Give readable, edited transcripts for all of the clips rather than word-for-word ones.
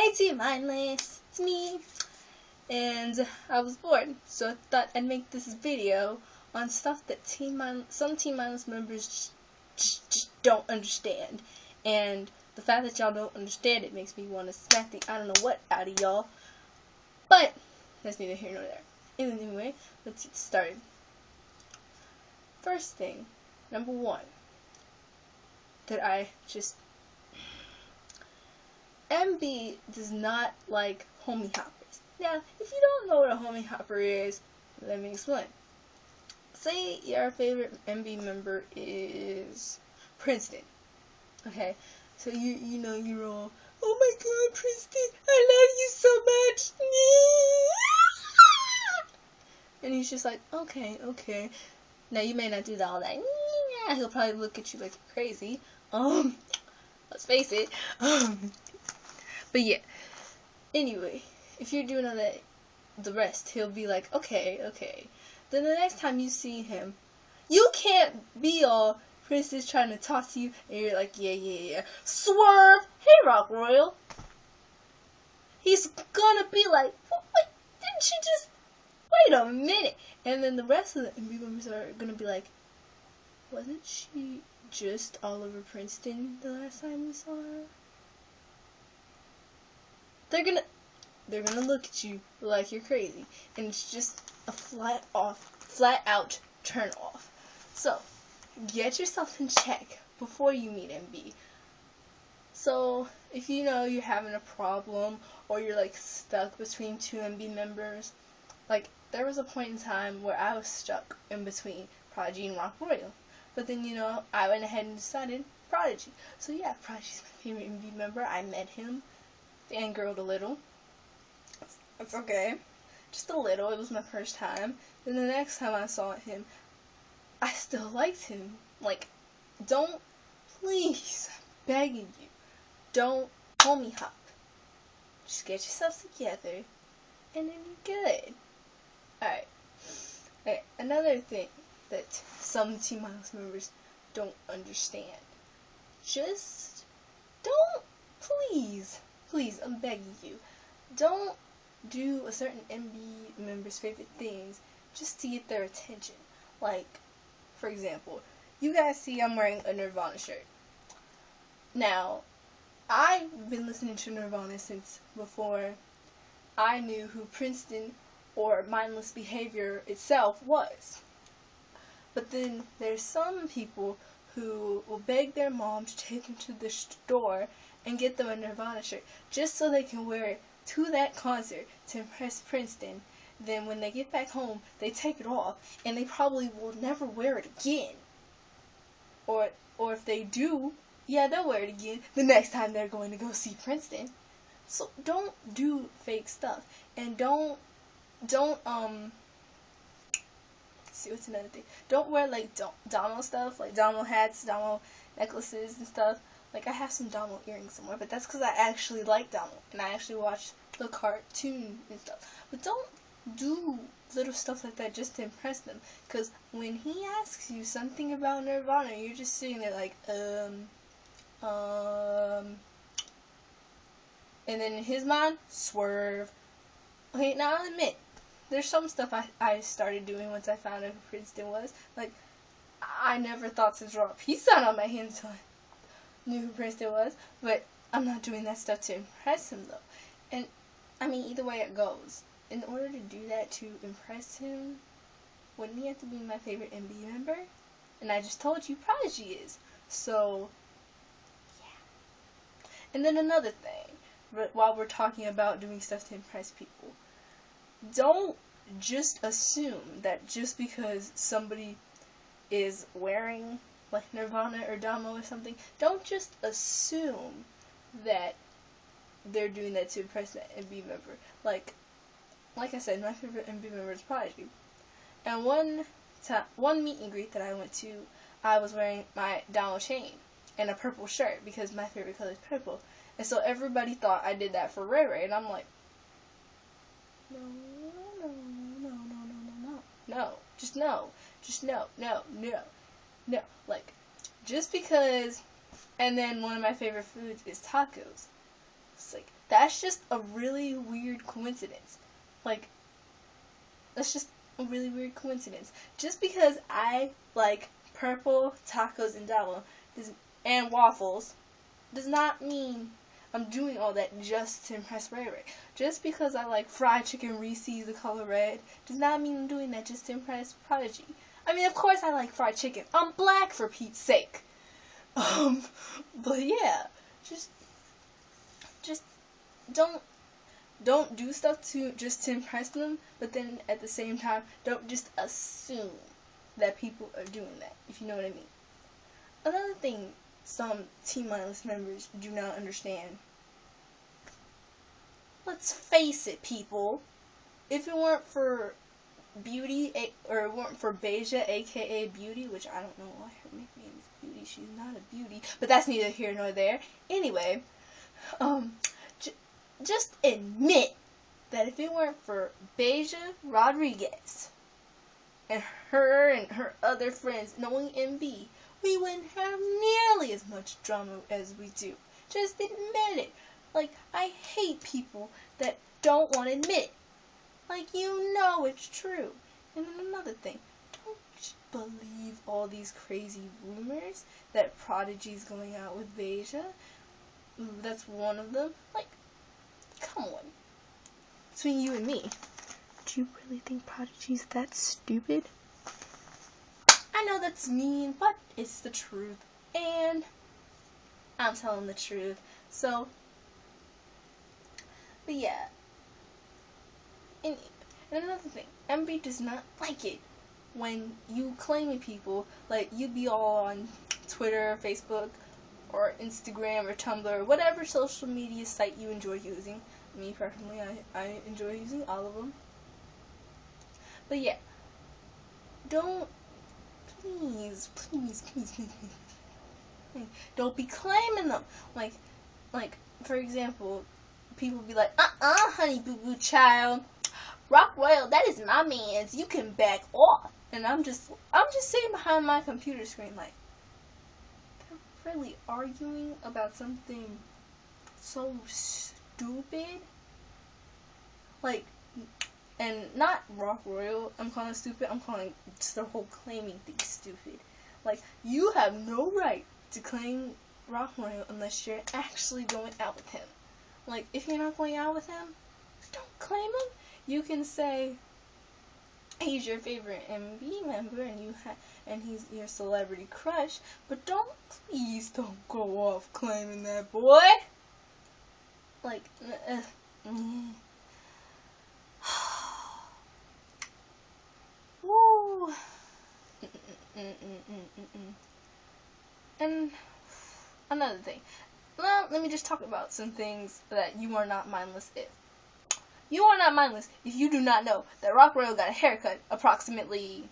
Hi Team Mindless, it's me, and I was bored, so I thought I'd make this video on stuff that some Team Mindless members just don't understand, and the fact that y'all don't understand it makes me want to smack the I don't know what out of y'all, but that's neither here nor there. Anyway, let's get started. First thing, number one, that MB does not like homie hoppers. Now, if you don't know what a homie hopper is, let me explain. Say your favorite MB member is Princeton. Okay? So you're all, oh my god, Princeton, I love you so much. And he's just like, okay. Now you may not do all that. He'll probably look at you like you're crazy. Let's face it. But yeah. Anyway, if you're doing all that, the rest, he'll be like, okay. Then the next time you see him, you can't be all Princeton's trying to talk to you, and you're like, yeah. Swerve! Hey, Rock Royal! He's gonna be like, what? Didn't you just wait a minute? And then the rest of the MB members are gonna be like, wasn't she just all over Princeton the last time we saw her? They're gonna look at you like you're crazy, and it's just a flat out turn off. So, get yourself in check before you meet MB. So, if you know you're having a problem, or you're like stuck between two MB members, like there was a point in time where I was stuck in between Prodigy and Rock Royal. But then, I went ahead and decided Prodigy. So yeah, Prodigy's my favorite MB member. I met him, fangirled a little. That's okay. Just a little. It was my first time. Then the next time I saw him, I still liked him. Like, please, I'm begging you, don't homie hop. Just get yourselves together, and then you're good. Alright, another thing that some Team Mindless members don't understand. Just don't, please, I'm begging you, don't do a certain MB member's favorite things just to get their attention. Like, for example, you guys see I'm wearing a Nirvana shirt. Now, I've been listening to Nirvana since before I knew who Princeton or Mindless Behavior itself was. But then there's some people who will beg their mom to take them to the store and get them a Nirvana shirt just so they can wear it to that concert to impress Princeton. Then when they get back home, they take it off, and they probably will never wear it again. Or if they do, yeah, they'll wear it again the next time they're going to go see Princeton. So don't do fake stuff, and don't see, what's another thing? Don't wear like Donald stuff, like Donald hats, Donald necklaces and stuff. Like, I have some Donald earrings somewhere, but that's because I actually like Donald, and I actually watch the cartoon and stuff. But don't do little stuff like that just to impress them, because when he asks you something about Nirvana, you're just sitting there like, and then in his mind, swerve. Okay, now I'll admit, there's some stuff I started doing once I found out who Princeton was. Like, I never thought to draw a peace sign on my hand until I knew who Princeton was, but I'm not doing that stuff to impress him, though. And, I mean, either way it goes, in order to do that to impress him, wouldn't he have to be my favorite MB member? And I just told you Prodigy is. So, yeah. And then another thing, while we're talking about doing stuff to impress people, don't just assume that just because somebody is wearing like Nirvana or Damo or something, don't just assume that they're doing that to impress that MB member. Like I said, my favorite MB member is Prodigy. And one meet and greet that I went to, I was wearing my Damo chain and a purple shirt because my favorite color is purple. And so everybody thought I did that for Ray Ray, and I'm like, no. Just no. Like, just because, and then one of my favorite foods is tacos. It's like, that's just a really weird coincidence. Like, that's just a really weird coincidence. Just because I like purple tacos and java and waffles does not mean I'm doing all that just to impress Ray Ray. Just because I like fried chicken Reese's the color red does not mean I'm doing that just to impress Prodigy. I mean, of course I like fried chicken. I'm black, for Pete's sake. But yeah, just don't do stuff just to impress them, but then at the same time, don't just assume that people are doing that, if you know what I mean. Another thing some Team Mindless members do not understand. Let's face it, people. If it weren't for Beauty, or it weren't for Beja, aka Beauty, which I don't know why her nickname is Beauty. She's not a beauty, but that's neither here nor there. Anyway, just admit that if it weren't for Beja Rodriguez and her other friends knowing MB, we wouldn't have nearly as much drama as we do. Just admit it. Like, I hate people that don't want to admit it. Like, you know it's true. And then another thing, don't believe all these crazy rumors that Prodigy's going out with Beja. That's one of them. Like, come on. Between you and me, do you really think Prodigy's that stupid? I know that's mean, but it's the truth. And I'm telling the truth. So, but yeah. And another thing, MB does not like it when you claiming people, like, you be all on Twitter, Facebook, or Instagram, or Tumblr, whatever social media site you enjoy using. Me, personally, I enjoy using all of them. But yeah, don't, please, don't be claiming them. Like, for example, people be like, honey boo boo child, Rock Royal, that is my man's. You can back off. And I'm just sitting behind my computer screen like, they're really arguing about something so stupid. Like, and not Rock Royal, I'm calling stupid, I'm calling just the whole claiming thing stupid. Like, you have no right to claim Rock Royal unless you're actually going out with him. Like, if you're not going out with him, don't claim him. You can say he's your favorite MB member and he's your celebrity crush, but please don't go off claiming that boy. Like, woo. And another thing. Well, let me just talk about some things that you are not mindless if. You are not mindless if you do not know that Rock Royal got a haircut approximately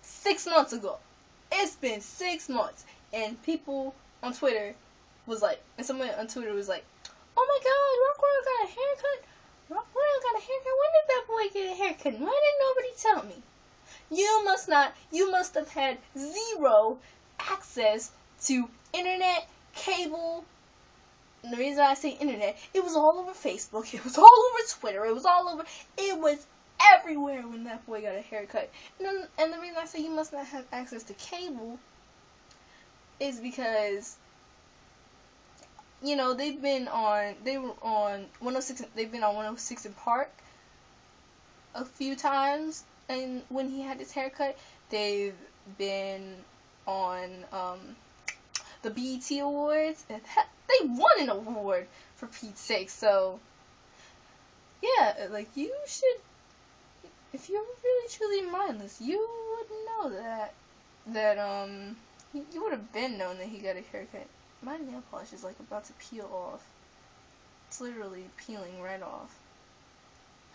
6 months ago. It's been 6 months, and people on Twitter was like, and someone on Twitter was like, oh my god, Rock Royal got a haircut? Rock Royal got a haircut? When did that boy get a haircut? Why didn't nobody tell me? You must have had zero access to internet, cable. And the reason I say internet, it was all over Facebook, it was all over Twitter, it was everywhere when that boy got a haircut. And the reason I say you must not have access to cable is because, you know, they've been on 106 in Park a few times, and when he had his haircut, they've been on the BET Awards, and they won an award, for Pete's sake. So yeah, like, you should, if you're really truly mindless, you would know that you would have been known that he got a haircut. My nail polish is like about to peel off. It's literally peeling right off.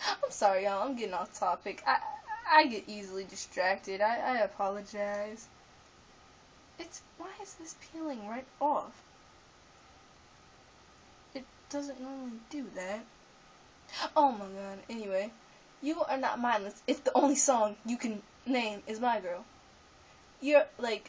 I'm sorry, y'all. I'm getting off topic. I get easily distracted. I apologize. Why is this peeling right off? It doesn't normally do that. Oh my god. Anyway, you are not mindless if the only song you can name is My Girl. You're like,